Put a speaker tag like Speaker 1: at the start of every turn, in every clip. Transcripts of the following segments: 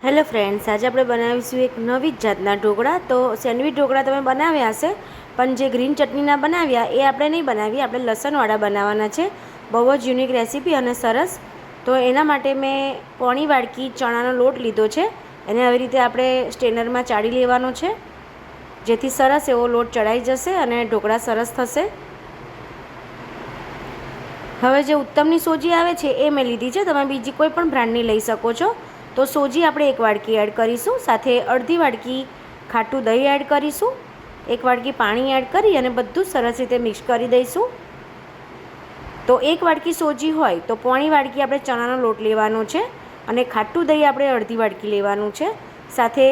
Speaker 1: Hello friends, આજે આપણે બનાવીશું એક નવી જ જાતના ઢોકળા. તો સેન્ડવિચ ઢોકળા તમે બનાવ્યા હશે, પણ જે ગ્રીન ચટણીના બનાવ્યા એ આપણે નહીં બનાવીએ, આપણે લસણવાળા બનાવવાના છે. બહુ જ યુનિક રેસીપી અને સરસ. તો એના માટે મેં પોણી વાડકી ચણાનો લોટ લીધો છે. એને આવી રીતે આપણે સ્ટેનરમાં ચાળી લેવાનો છે, જેથી સરસ એવો લોટ ચડાઈ જશે અને ઢોકળા સરસ થશે. હવે જે ઉત્તમની સોજી આવે છે એ મેં લીધી છે. તમે બીજી કોઈ પણ બ્રાન્ડની લઈ શકો છો. તો સોજી આપણે 1 વાડકી એડ કરીશું, સાથે અડધી વાડકી ખાટું દહીં એડ કરીશું, 1 વાડકી પાણી એડ કરી અને બધું સરસ રીતે મિક્સ કરી દઈશું. તો 1 વાડકી સોજી હોય તો પોણી વાડકી આપણે ચણાનો લોટ લેવાનો છે અને ખાટું દહીં આપણે અડધી વાડકી લેવાનું છે. સાથે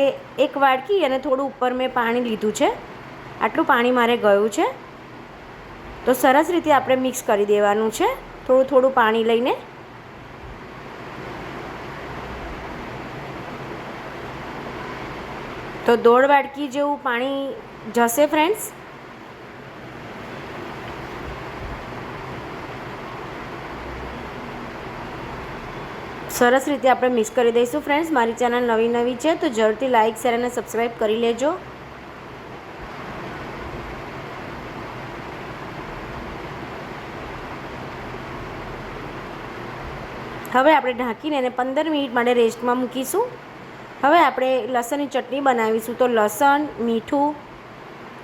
Speaker 1: 1 વાડકી અને થોડું ઉપર મેં પાણી લીધું છે. આટલું પાણી મારે ગયું છે. તો સરસ રીતે આપણે મિક્સ કરી દેવાનું છે, થોડું થોડું પાણી લઈને. તો 1.5 વાડકી જેવું પાણી જશે ફ્રેન્ડ્સ. સરસ રીતે આપણે મિક્સ કરી દઈશું. ફ્રેન્ડ્સ, મારી ચેનલ નવી છે તો જરૂરથી લાઇક, શેર અને સબસ્ક્રાઈબ કરી લેજો. હવે આપણે ઢાંકીને એને 15 મિનિટ માટે રેસ્ટમાં મૂકીશું. હવે આપણે લસણની ચટણી બનાવીશું. તો લસણ, મીઠું,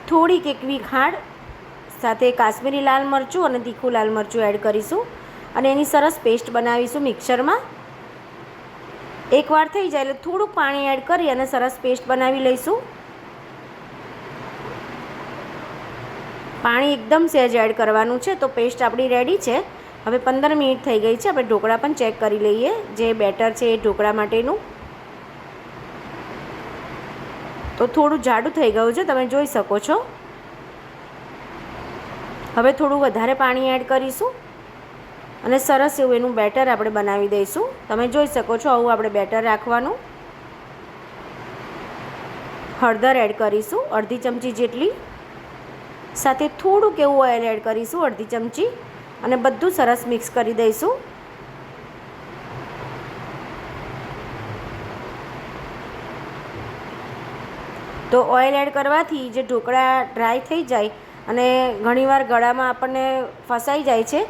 Speaker 1: થોડીક એકવી ખાંડ, સાથે કાશ્મીરી લાલ મરચું અને તીખું લાલ મરચું એડ કરીશું અને એની સરસ પેસ્ટ બનાવીશું મિક્સરમાં. એકવાર થઈ જાય એટલે થોડુંક પાણી એડ કરી અને સરસ પેસ્ટ બનાવી લઈશું. પાણી એકદમ સહેજ એડ કરવાનું છે. તો પેસ્ટ આપણી રેડી છે. હવે 15 મિનિટ થઈ ગઈ છે. આપણે ઢોકળા પણ ચેક કરી લઈએ, જે બેટર છે એ ઢોકળા માટેનું. તો થોડું જાડું થઈ ગયું છે, તમે જોઈ શકો છો. હવે થોડું વધારે પાણી એડ કરીશું અને સરસ એવું એનું બેટર આપણે બનાવી દઈશું. તમે જોઈ શકો છો આવું આપણે બેટર રાખવાનું. હળદર એડ કરીશું અડધી ચમચી જેટલી, સાથે થોડુંક એવું ઓઇલ એડ કરીશું અડધી ચમચી અને બધું સરસ મિક્સ કરી દઈશું. તો ઓઇલ એડ કરવાથી જે ઢોકળા ડ્રાય થઈ જાય અને ઘણીવાર ગળામાં આપણને ફસાઈ જાય છે,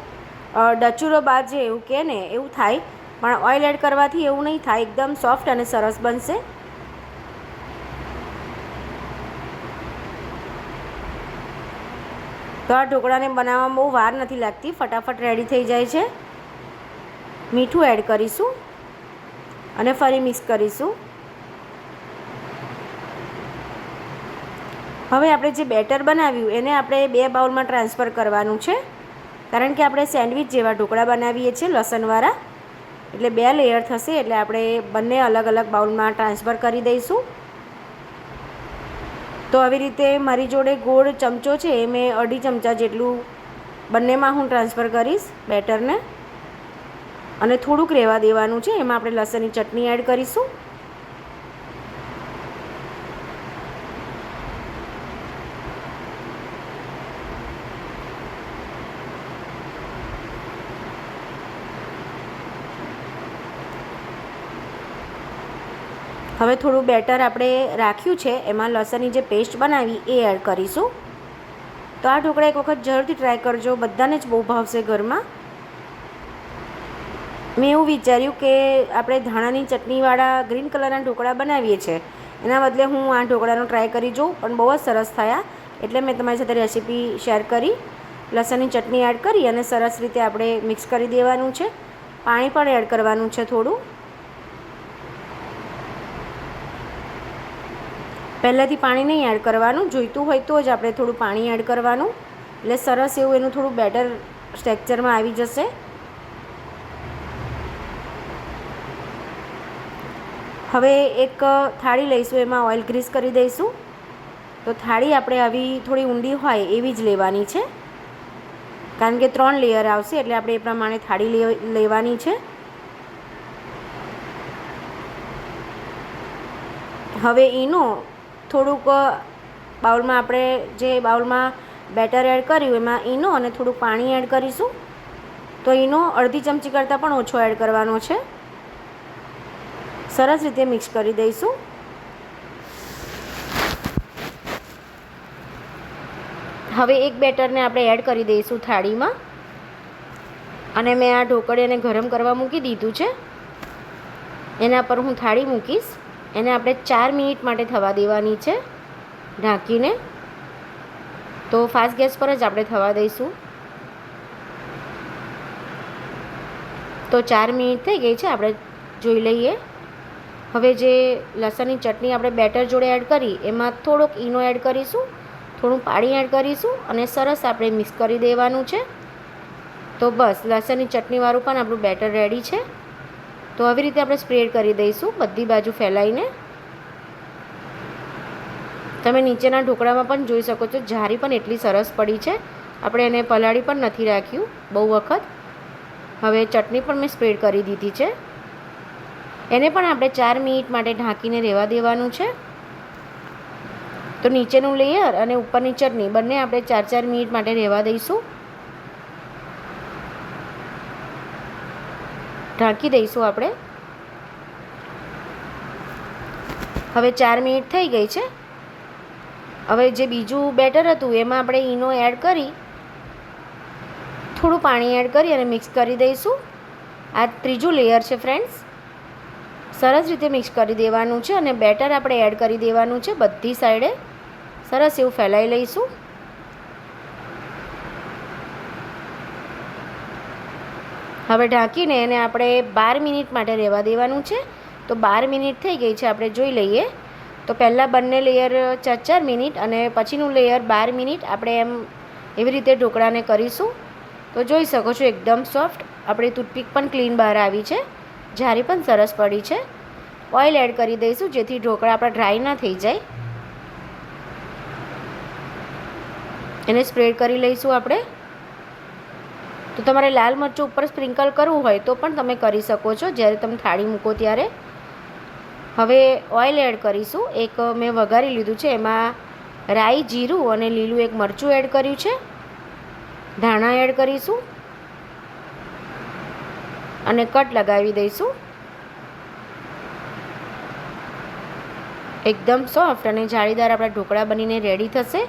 Speaker 1: ડચુરો બાજે એવું કહે ને એવું થાય, પણ ઓઇલ એડ કરવાથી એવું નહીં થાય. એકદમ સોફ્ટ અને સરસ બનશે. તો આ ઢોકળાને બનાવવામાં બહુ વાર નથી લાગતી, ફટાફટ રેડી થઈ જાય છે. મીઠું એડ કરીશું અને ફરી મિક્સ કરીશું. હવે આપણે જે બેટર બનાવ્યું એને આપણે 2 બાઉલમાં ટ્રાન્સફર કરવાનું છે, કારણ કે આપણે સેન્ડવિચ જેવા ઢોકળા બનાવીએ છીએ લસણવાળા, એટલે 2 લેયર થશે. એટલે આપણે બંને અલગ અલગ બાઉલમાં ટ્રાન્સફર કરી દઈશું. તો આવી રીતે મારી જોડે ગોળ ચમચો છે એ મેં 2.5 ચમચા જેટલું બંનેમાં હું ટ્રાન્સફર કરીશ બેટરને, અને થોડુંક રહેવા દેવાનું છે. એમાં આપણે લસણની ચટણી એડ કરીશું. હવે થોડું બેટર આપણે રાખ્યું છે એમાં લસણની જે પેસ્ટ બનાવી એ એડ કરીશું. તો આ ઢોકળા એક વખત જરૂરથી ટ્રાય કરજો, બધાને જ બહુ ભાવશે ઘરમાં. મેં એવું વિચાર્યું કે આપણે ધાણાની ચટણીવાળા ગ્રીન કલરના ઢોકળા બનાવીએ છીએ, એના બદલે હું આ ઢોકળાનો ટ્રાય કરી જોઉં, પણ બહુ જ સરસ થયા. એટલે મેં તમારી સાથે રેસીપી શેર કરી. લસણની ચટણી એડ કરી અને સરસ રીતે આપણે મિક્સ કરી દેવાનું છે. પાણી પણ એડ કરવાનું છે થોડું. પહેલાંથી પાણી નહીં એડ કરવાનું, જોઈતું હોય તો જ આપણે થોડું પાણી એડ કરવાનું, એટલે સરસ એવું એનું થોડું બેટર સ્ટ્રક્ચરમાં આવી જશે. હવે એક થાળી લઈશું, એમાં ઓઇલ ગ્રીસ કરી દઈશું. તો થાળી આપણે આવી થોડી ઊંડી હોય એવી જ લેવાની છે, કારણ કે 3 લેયર આવશે, એટલે આપણે એ પ્રમાણે થાળી લેવાની છે. હવે એનો થોડુંક બાઉલમાં આપણે જે બાઉલમાં બેટર એડ કર્યું એમાં ઈનો અને થોડુંક પાણી એડ કરીશું. તો ઈનો અડધી ચમચી કરતાં પણ ઓછો એડ કરવાનો છે. સરસ રીતે મિક્સ કરી દઈશું. હવે એક બેટરને આપણે એડ કરી દઈશું થાળીમાં અને મેં આ ઢોકળીને ગરમ કરવા મૂકી દીધું છે. એના પર હું થાળી મૂકીશ. એને આપણે 4 મિનિટ માટે થવા દેવાની છે ઢાંકીને. તો ફાસ્ટ ગેસ પર જ આપણે થવા દઈશું. તો 4 મિનિટ થઈ ગઈ છે, આપણે જોઈ લઈએ. હવે જે લસણની ચટણી આપણે બેટર જોડે એડ કરી એમાં થોડોક ઈનો એડ કરીશું, થોડું પાણી એડ કરીશું અને સરસ આપણે મિક્સ કરી દેવાનું છે. તો બસ લસણની ચટણીવાળું પણ આપણું બેટર રેડી છે. તો આવી રીતે આપણે સ્પ્રેડ કરી દઈશું બધી બાજુ ફેલાઈને. તમે નીચેના ઢોકળામાં પણ જોઈ શકો છો, જારી પણ એટલી સરસ પડી છે. આપણે એને પલાળી પણ નથી રાખ્યું બહુ વખત. હવે ચટણી પણ મેં સ્પ્રેડ કરી દીધી છે. એને પણ આપણે 4 મિનિટ માટે ઢાંકીને રહેવા દેવાનું છે. તો નીચેનું લેયર અને ઉપરની ચટણી બંને આપણે 4-4 મિનિટ માટે રહેવા દઈશું. ઢાંકી દઈશું આપણે. હવે 4 મિનિટ થઈ ગઈ છે. હવે જે બીજું બેટર હતું એમાં આપણે ઈનો એડ કરી, થોડું પાણી એડ કરી અને મિક્સ કરી દઈશું. આ ત્રીજું લેયર છે ફ્રેન્ડ્સ. સરસ રીતે મિક્સ કરી દેવાનું છે અને બેટર આપણે એડ કરી દેવાનું છે બધી સાઈડે. સરસ એવું ફેલાઈ લઈશું. હવે ઢાંકીને એને આપણે 12 મિનિટ માટે રહેવા દેવાનું છે. તો 12 મિનિટ થઈ ગઈ છે, આપણે જોઈ લઈએ. તો પહેલાં બંને લેયર 4-4 મિનિટ અને પછીનું લેયર 12 મિનિટ આપણે એમ એવી રીતે ઢોકળાને કરીશું. તો જોઈ શકો છો એકદમ સોફ્ટ. આપણી ટૂથપીક પણ ક્લીન બહાર આવી છે, જારી પણ સરસ પડી છે. ઓઇલ એડ કરી દઈશું જેથી ઢોકળા આપણા ડ્રાય ના થઈ જાય. એને સ્પ્રેડ કરી લઈશું આપણે. તો તમારે લાલ મરચું ઉપર સ્પ્રિંકલ કરવું હોય તો પણ તમે કરી શકો છો જ્યારે તમે થાળી મૂકો ત્યારે. હવે ઓઇલ એડ કરીશું. એક મેં વઘારી લીધું છે, એમાં રાઈ, જીરું અને લીલું એક મરચું એડ કર્યું છે. ધાણા એડ કરીશું અને કટ લગાવી દઈશું. એકદમ સોફ્ટ અને જાળીદાર આપણા ઢોકળા બનીને રેડી થશે.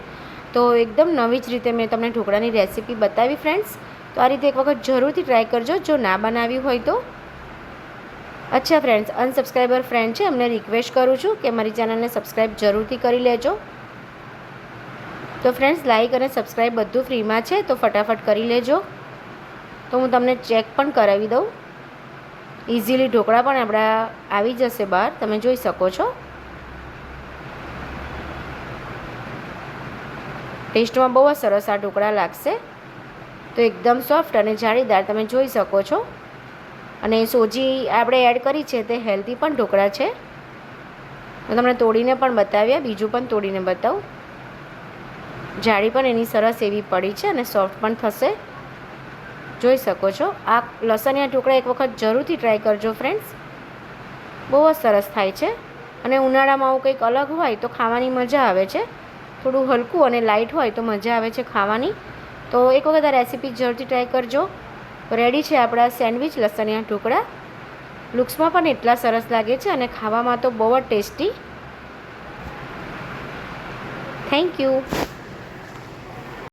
Speaker 1: તો એકદમ નવી જ રીતે મેં તમને ઢોકળાની રેસીપી બતાવી ફ્રેન્ડ્સ. તો આ રીતે એક વખત જરૂરથી ટ્રાય કરજો જો ના બનાવ્યું હોય તો. અચ્છા ફ્રેન્ડ્સ, અનસબસ્ક્રાઈબર ફ્રેન્ડ છે, અમને રિક્વેસ્ટ કરું છું કે મારી ચેનલને સબસ્ક્રાઈબ જરૂરથી કરી લેજો. તો ફ્રેન્ડ્સ, લાઇક અને સબસ્ક્રાઈબ બધું ફ્રીમાં છે, તો ફટાફટ કરી લેજો. તો હું તમને ચેક પણ કરાવી દઉં. ઇઝીલી ઢોકળા પણ આપણા આવી જશે બહાર, તમે જોઈ શકો છો. ટેસ્ટમાં બહુ જ સરસ આ ઢોકળા લાગશે. તો એકદમ સોફ્ટ અને જાળીદાર તમે જોઈ શકો છો. અને સોજી આપણે એડ કરી છે તે હેલ્ધી પણ ઢોકળા છે. હું તમને તોડીને પણ બતાવ્યા, બીજું પણ તોડીને બતાવું. જાળી પણ એની સરસ એવી પડી છે અને સોફ્ટ પણ થશે, જોઈ શકો છો. આ લસણિયા ઢોકળા એક વખત જરૂરથી ટ્રાય કરજો ફ્રેન્ડ્સ, બહુ જ સરસ થાય છે. અને ઉનાળામાં આવું કંઈક અલગ હોય તો ખાવાની મજા આવે છે. થોડું હલકું અને લાઇટ હોય તો મજા આવે છે ખાવાની. તો એક વખત આ રેસીપી જરૂરથી ટ્રાય કરજો. રેડી છે આપણા સેન્ડવિચ લસણિયા ઢોકળા. લુક્સમાં પણ એટલા સરસ લાગે છે અને ખાવામાં તો બહુ જ ટેસ્ટી. Thank you.